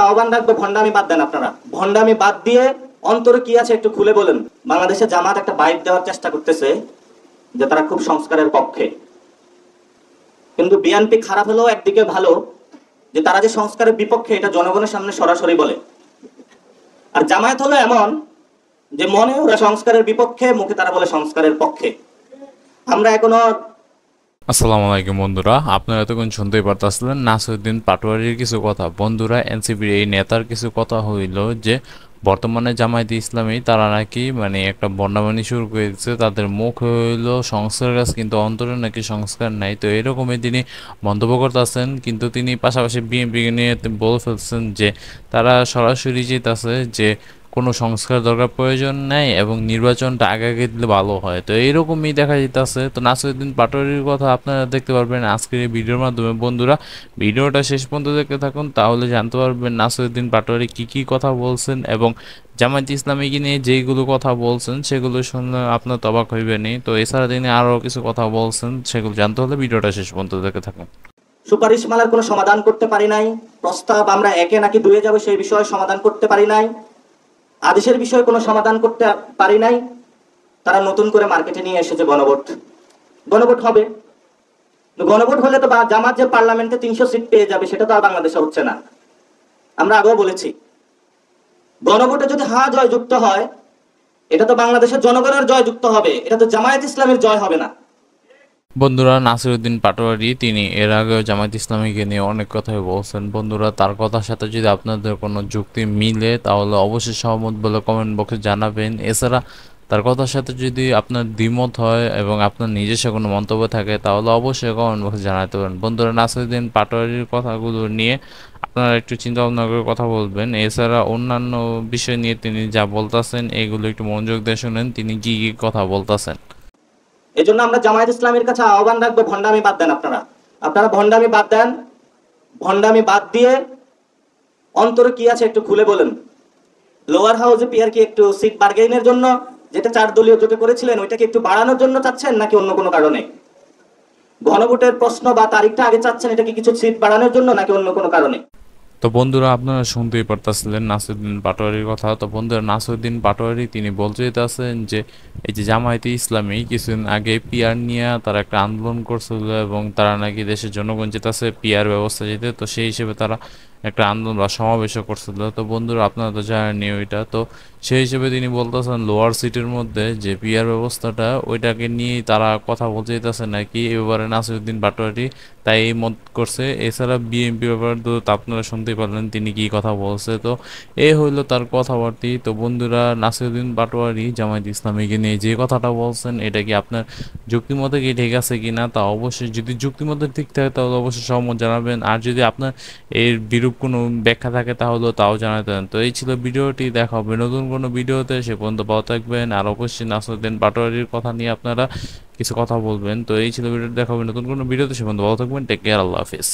আহ্বান রাখবো, ভণ্ডামি বাদ দেন। আপনারা ভণ্ডামি বাদ দিয়ে অন্তরে কি আছে একটু খুলে বলেন। বাংলাদেশে জামাত একটা বাইক দেওয়ার চেষ্টা করতেছে যে তারা খুব সংস্কারের পক্ষে, কিন্তু বিএনপি খারাপ হলেও একদিকে ভালো যে তারা যে সংস্কারের বিপক্ষে এটা জনগণের সামনে সরাসরি বলে। আর জামায়াত হলো এমন যে মনে ওরা সংস্কারের বিপক্ষে, মুখে তারা বলে সংস্কারের পক্ষে। আমরা এখনো আসসালামু আলাইকুম বন্ধুরা, আপনারা এতক্ষণ শুনতেই পারতেছিলেন নাসিরউদ্দিন পাটোয়ারির কিছু কথা। বন্ধুরা, এনসিপির এই নেতার কিছু কথা হইল যে বর্তমানে জামায়াতে ইসলামী তারা নাকি একটা বন্ডাবানি শুরু করে দিচ্ছে। তাদের মুখ হইল সংস্কার কাজ, কিন্তু অন্তরে নাকি সংস্কার নাই। তো এরকমই তিনি মন্তব্য করতেছেন, কিন্তু তিনি পাশাপাশি বিএনপিকে নিয়ে বলে ফেলছেন যে তারা সরাসরি যেতেছে যে কোনো সংস্কার দরকার প্রয়োজন নেই এবং নির্বাচনটা আগে আগে দিলে ভালো হয়। তো এইরকমই দেখা যেতেছে। তো নাসিরউদ্দিন পাটোয়ারির কথা আপনারা দেখতে পারবেন আজকের এই ভিডিওর মাধ্যমে। বন্ধুরা, ভিডিওটা শেষ পর্যন্ত দেখতে থাকুন, তাহলে জানতে পারবেন নাসিরউদ্দিন পাটোয়ারি কি কথা বলছেন এবং জামায়াতে ইসলামীকে নিয়ে যেইগুলো কথা বলছেন সেগুলো শুনলে আপনার তো অবাক হইবেনই। তো এছাড়া তিনি আরও কিছু কথা বলছেন, সেগুলো জানতে হলে ভিডিওটা শেষ পর্যন্ত দেখতে থাকুন। সুপারিশমালার কোনো সমাধান করতে পারি নাই, প্রস্তাব আমরা একে নাকি দুয়ে যাবে সেই বিষয়ে সমাধান করতে পারি নাই, আদেশের বিষয়ে কোনো সমাধান করতে পারি নাই। তারা নতুন করে মার্কেটে নিয়ে এসেছে গণভোট। গণভোট হবে, গণভোট হলে তো জামাত যে পার্লামেন্টে 300 সিট পেয়ে যাবে সেটা তো আর বাংলাদেশে হচ্ছে না। আমরা আগেও বলেছি, গণভোটে যদি হ্যাঁ জয় যুক্ত হয় এটা তো বাংলাদেশের জনগণের জয় যুক্ত হবে, এটা তো জামায়াত ইসলামের জয় হবে না। বন্ধুরা, নাসিরউদ্দিন পাটোয়ারি তিনি এর আগেও জামায়াত ইসলামীকে নিয়ে অনেক কথাই বলছেন। বন্ধুরা, তার কথার সাথে যদি আপনাদের কোনো যুক্তি মিলে তাহলে অবশ্যই সহমত বলে কমেন্ট বক্সে জানাবেন। এছাড়া তার কথার সাথে যদি আপনার দ্বিমত হয় এবং আপনার নিজস্ব কোনো মন্তব্য থাকে তাহলে অবশ্যই কমেন্ট বক্সে জানাতে পারেন। বন্ধুরা, নাসিরউদ্দিন পাটোয়ারির কথাগুলো নিয়ে আপনারা একটু চিন্তা ভাবনা করে কথা বলবেন। এছাড়া অন্যান্য বিষয় নিয়ে তিনি যা বলতেছেন এগুলো একটু মনোযোগ দিয়ে শুনেন, তিনি কি কথা বলতেছেন। এই জন্য আমরা জামায়াত ইসলামের কাছে আহ্বান রাখবো, ভণ্ডামি বাদ দেন। আপনারা ভণ্ডামি বাদ দেন। ভণ্ডামি বাদ দিয়ে অন্তরে কি আছে একটু খুলে বলেন। লোয়ার হাউসে পিয়ার কি একটু সিট বার্গেইনের জন্য, যেটা 4 দলীয় জোটে করেছিলেন ওইটাকে একটু বাড়ানোর জন্য চাচ্ছেন, নাকি অন্য কোনো কারণে? গণভোটের প্রশ্ন বা তারিখটা আগে চাচ্ছেন, এটা কি কিছু সিট বাড়ানোর জন্য নাকি অন্য কোনো কারণে? তো বন্ধুরা, আপনারা শুনতেই পারতেছিলেন নাসিরউদ্দিন পাটোয়ারির কথা। তো বন্ধুরা, নাসিরউদ্দিন পাটোয়ারি তিনি বলতে চাইতেছেন যে এই যে জামায়াতে ইসলামী কিছুদিন আগে পিআর নিয়ে তারা একটা আন্দোলন করছিল এবং তারা নাকি দেশের জনগণ যেতেছে পিআর ব্যবস্থা যেতে, তো সেই হিসেবে তারা একটা আন্দোলন বা সমাবেশও করছিল। তো বন্ধুরা, আপনারা তো জানেনই ওইটা। তো সেই হিসেবে তিনি বলতেছেন লোয়ার সিটের মধ্যে যে পিআর ব্যবস্থাটা ওইটাকে নিয়েই তারা কথা বলতে যেতেছে নাকি এবারে নাসিরউদ্দিন পাটোয়ারি, তাই এই মত করছে। এছাড়া বিএনপি ব্যাপার তো আপনারা শুনতেই পারলেন তিনি কি কথা বলছে। তো এই হইলো তার কথাবার্তি। তো বন্ধুরা, নাসিরউদ্দিন পাটোয়ারি জামায়াত ইসলামীকে নিয়ে যে কথাটা বলছেন এটা কি আপনার যুক্তিমতে কি ঠিক আছে কিনা, তা অবশ্যই যদি যুক্তিমতে ঠিক থাকে তাহলে অবশ্যই সহমত জানাবেন। আর যদি আপনার এর বিরূপ কোনো ব্যাখ্যা থাকে তাহলে তাও জানাতে দেন। তো এই ছিল ভিডিওটি, দেখা হবে নতুন কোনো ভিডিওতে। সে পর্যন্ত ভালো থাকবেন। আর অবশ্যই নাসিরউদ্দিন পাটোয়ারির কথা নিয়ে আপনারা কিছু কথা বলবেন। তো এই ছিল ভিডিওটি, দেখা হবে নতুন কোনো ভিডিওতে। সে পর্যন্ত ভালো থাকবেন। টেক কেয়ার, আল্লাহ হাফিজ।